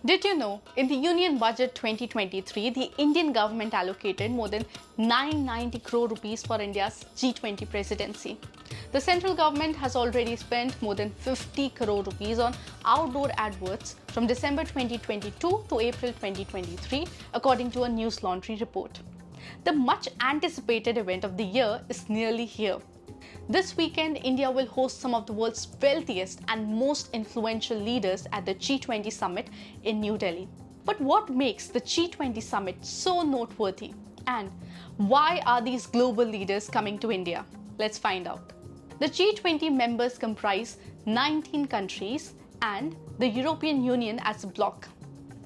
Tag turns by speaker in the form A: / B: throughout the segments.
A: Did you know, in the Union Budget 2023, the Indian government allocated more than 990 crore rupees for India's G20 presidency. The central government has already spent more than 50 crore rupees on outdoor adverts from December 2022 to April 2023, according to a News Laundry report. The much anticipated event of the year is nearly here. This weekend, India will host some of the world's wealthiest and most influential leaders at the G20 Summit in New Delhi. But what makes the G20 Summit so noteworthy? And why are these global leaders coming to India? Let's find out. The G20 members comprise 19 countries and the European Union as a bloc.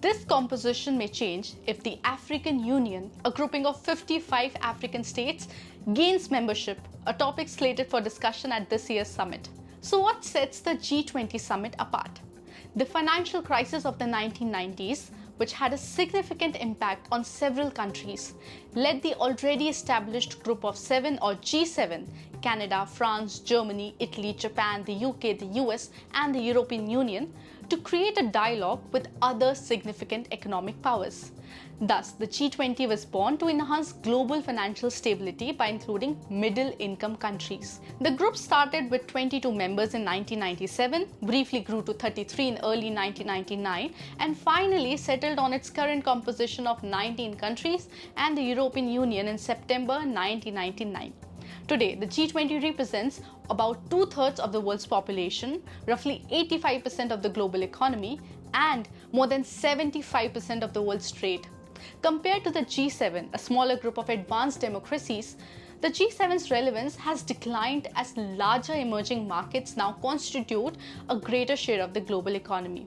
A: This composition may change if the African Union, a grouping of 55 African states, gains membership, a topic slated for discussion at this year's summit. So what sets the G20 summit apart? The financial crisis of the 1990s, which had a significant impact on several countries, led the already established Group of Seven or G7, Canada, France, Germany, Italy, Japan, the UK, the US, and the European Union, to create a dialogue with other significant economic powers. Thus, the G20 was born to enhance global financial stability by including middle-income countries. The group started with 22 members in 1997, briefly grew to 33 in early 1999, and finally settled on its current composition of 19 countries and the European Union in September 1999. Today, the G20 represents about two-thirds of the world's population, roughly 85% of the global economy, and more than 75% of the world's trade. Compared to the G7, a smaller group of advanced democracies, the G7's relevance has declined as larger emerging markets now constitute a greater share of the global economy.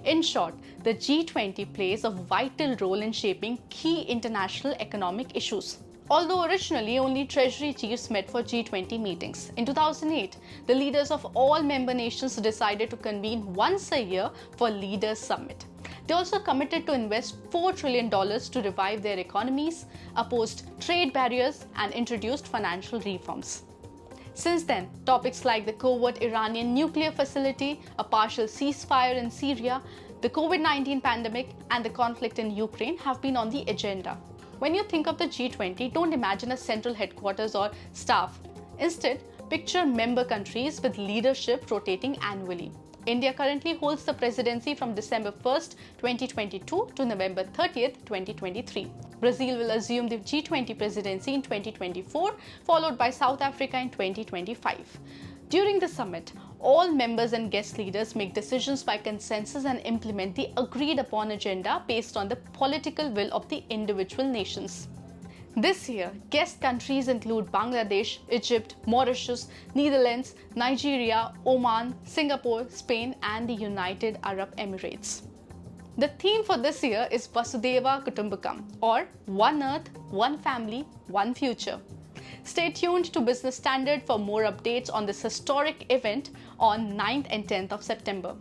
A: In short, the G20 plays a vital role in shaping key international economic issues. Although originally only Treasury chiefs met for G20 meetings, in 2008, the leaders of all member nations decided to convene once a year for Leaders Summit. They also committed to invest $4 trillion to revive their economies, opposed trade barriers, and introduced financial reforms. Since then, topics like the covert Iranian nuclear facility, a partial ceasefire in Syria, the COVID-19 pandemic, and the conflict in Ukraine have been on the agenda. When you think of the G20, don't imagine a central headquarters or staff. Instead, picture member countries with leadership rotating annually. India currently holds the presidency from December 1st, 2022 to November 30th, 2023. Brazil will assume the G20 presidency in 2024, followed by South Africa in 2025. During the summit, all members and guest leaders make decisions by consensus and implement the agreed upon agenda based on the political will of the individual nations. This year, guest countries include Bangladesh, Egypt, Mauritius, Netherlands, Nigeria, Oman, Singapore, Spain, and the United Arab Emirates. The theme for this year is Vasudhaiva Kutumbakam, or One Earth, One Family, One Future. Stay tuned to Business Standard for more updates on this historic event on 9th and 10th of September.